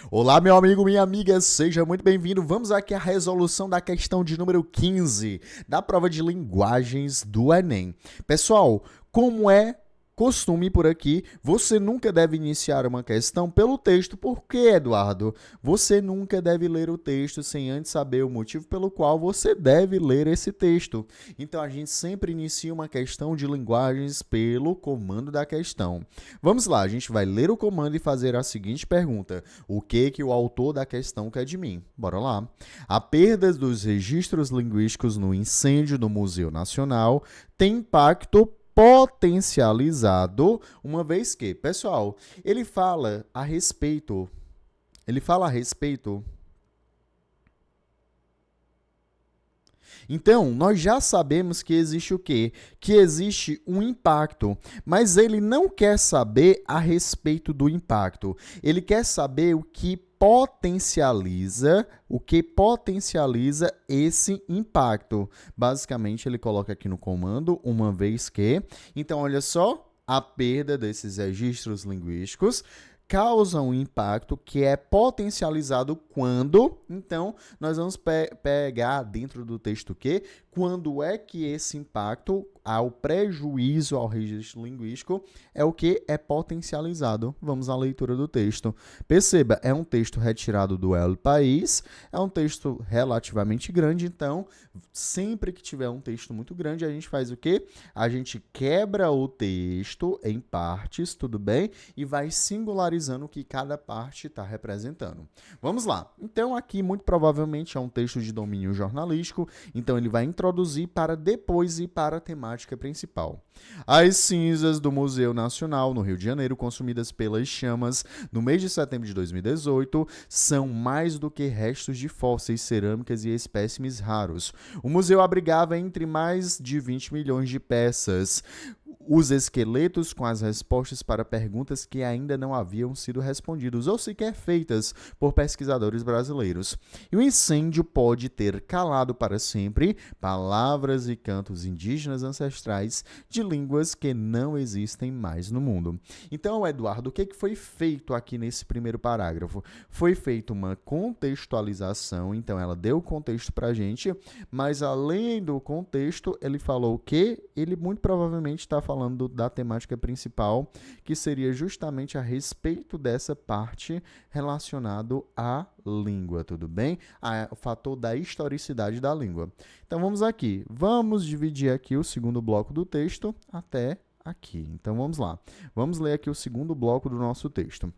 Olá, meu amigo, minha amiga, seja muito bem-vindo. Vamos aqui à resolução da questão de número 15 da prova de linguagens do Enem. Pessoal, como é costume por aqui, você nunca deve iniciar uma questão pelo texto. Por quê, Eduardo? Você nunca deve ler o texto sem antes saber o motivo pelo qual você deve ler esse texto. Então, a gente sempre inicia uma questão de linguagens pelo comando da questão. Vamos lá, a gente vai ler o comando e fazer a seguinte pergunta: o que o autor da questão quer de mim? Bora lá. A perda dos registros linguísticos no incêndio do Museu Nacional tem impacto potencializado, uma vez que, pessoal, ele fala a respeito. Então, nós já sabemos que existe o quê? Que existe um impacto, mas ele não quer saber a respeito do impacto. Ele quer saber o que potencializa esse impacto. Basicamente, ele coloca aqui no comando, uma vez que. Então, olha só, a perda desses registros linguísticos causa um impacto que é potencializado quando. Então, nós vamos pegar dentro do texto o quê? Quando é que esse impacto, ao prejuízo ao registro linguístico, é o que é potencializado. Vamos à leitura do texto. Perceba, é um texto retirado do El País, é um texto relativamente grande, então, sempre que tiver um texto muito grande, a gente faz o quê? A gente quebra o texto em partes, tudo bem? E vai singularizando o que cada parte está representando. Vamos lá. Então, aqui, muito provavelmente, é um texto de domínio jornalístico, então ele vai introduzir para depois ir para a temática principal. As cinzas do Museu Nacional, no Rio de Janeiro, consumidas pelas chamas no mês de setembro de 2018, são mais do que restos de fósseis, cerâmicas e espécimes raros. O museu abrigava entre mais de 20 milhões de peças. Os esqueletos com as respostas para perguntas que ainda não haviam sido respondidas ou sequer feitas por pesquisadores brasileiros. E o incêndio pode ter calado para sempre palavras e cantos indígenas ancestrais de línguas que não existem mais no mundo. Então, Eduardo, o que foi feito aqui nesse primeiro parágrafo? Foi feita uma contextualização, então ela deu contexto para a gente, mas além do contexto, ele falou que ele muito provavelmente está falando da temática principal, que seria justamente a respeito dessa parte relacionado à língua, tudo bem? O fator da historicidade da língua. Então vamos aqui, vamos dividir aqui o segundo bloco do texto até aqui. Então vamos lá, vamos ler aqui o segundo bloco do nosso texto.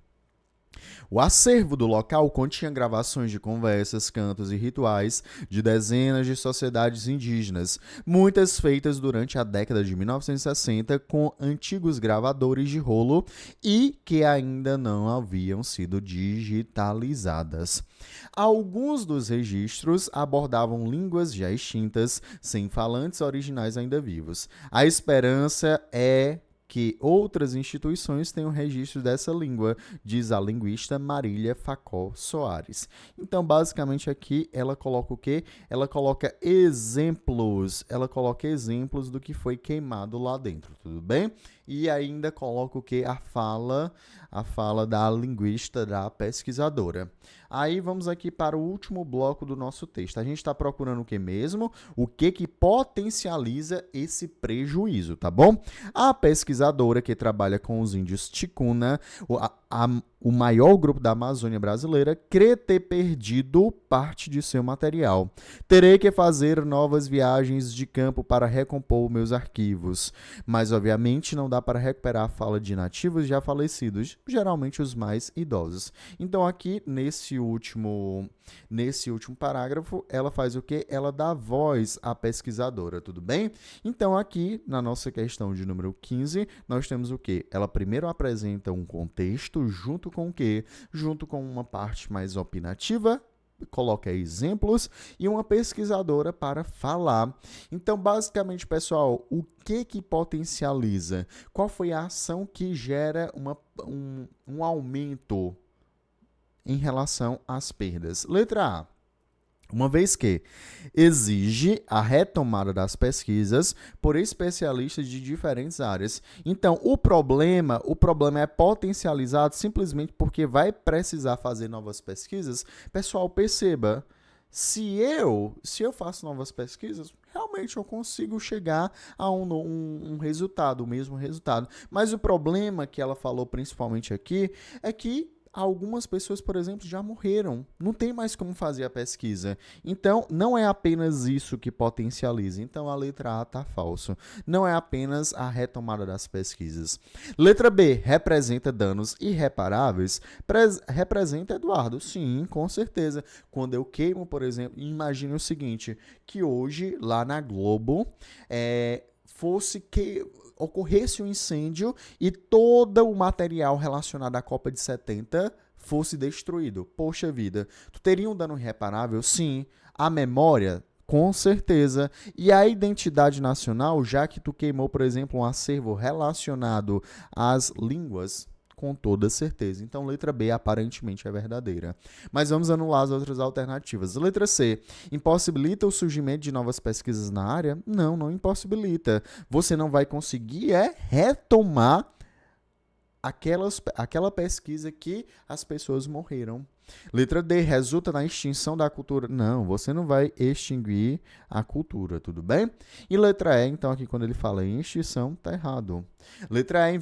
O acervo do local continha gravações de conversas, cantos e rituais de dezenas de sociedades indígenas, muitas feitas durante a década de 1960 com antigos gravadores de rolo e que ainda não haviam sido digitalizadas. Alguns dos registros abordavam línguas já extintas, sem falantes originais ainda vivos. A esperança é que outras instituições tenham registro dessa língua, diz a linguista Marília Facó Soares. Então, basicamente aqui, ela coloca o quê? Ela coloca exemplos do que foi queimado lá dentro, tudo bem? E ainda coloca o quê? A fala da linguista, da pesquisadora. Aí vamos aqui para o último bloco do nosso texto. A gente está procurando o que mesmo? O que potencializa esse prejuízo, tá bom? A pesquisadora que trabalha com os índios Ticuna, o maior grupo da Amazônia brasileira, crê ter perdido parte de seu material. Terei que fazer novas viagens de campo para recompor meus arquivos, mas obviamente não dá para recuperar a fala de nativos já falecidos, geralmente os mais idosos. Então aqui, nesse último parágrafo, ela faz o quê? Ela dá voz à pesquisadora, tudo bem? Então aqui, na nossa questão de número 15, nós temos o quê? Ela primeiro apresenta um contexto, junto com o quê? Junto com uma parte mais opinativa, coloca exemplos e uma pesquisadora para falar. Então, basicamente, pessoal, o que potencializa? Qual foi a ação que gera um aumento em relação às perdas? Letra A. Uma vez que exige a retomada das pesquisas por especialistas de diferentes áreas. Então, o problema é potencializado simplesmente porque vai precisar fazer novas pesquisas. Pessoal, perceba, se eu faço novas pesquisas, realmente eu consigo chegar a um resultado, o mesmo resultado. Mas o problema que ela falou principalmente aqui é que algumas pessoas, por exemplo, já morreram. Não tem mais como fazer a pesquisa. Então, não é apenas isso que potencializa. Então, a letra A está falso. Não é apenas a retomada das pesquisas. Letra B, representa danos irreparáveis? Representa, Eduardo? Sim, com certeza. Quando eu queimo, por exemplo, imagine o seguinte, que hoje, lá na Globo, fosse que ocorresse um incêndio e todo o material relacionado à Copa de 70 fosse destruído. Poxa vida, tu teria um dano irreparável? Sim. A memória? Com certeza. E a identidade nacional, já que tu queimou, por exemplo, um acervo relacionado às línguas? Com toda certeza. Então, letra B aparentemente é verdadeira. Mas vamos anular as outras alternativas. Letra C. Impossibilita o surgimento de novas pesquisas na área? Não, não impossibilita. Você não vai conseguir retomar aquela pesquisa que as pessoas morreram. Letra D, resulta na extinção da cultura. Não, você não vai extinguir a cultura, tudo bem? E letra E, então, aqui quando ele fala em extinção, tá errado. Letra E,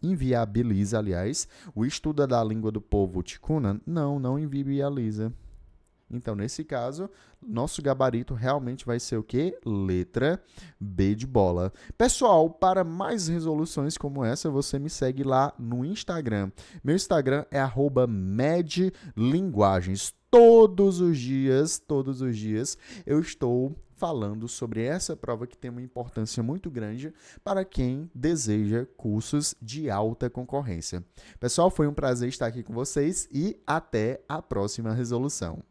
inviabiliza, aliás, o estudo da língua do povo ticuna? Não, não inviabiliza. Então, nesse caso, nosso gabarito realmente vai ser o quê? Letra B de bola. Pessoal, para mais resoluções como essa, você me segue lá no Instagram. Meu Instagram é @medlinguagens. Todos os dias, eu estou falando sobre essa prova que tem uma importância muito grande para quem deseja cursos de alta concorrência. Pessoal, foi um prazer estar aqui com vocês e até a próxima resolução.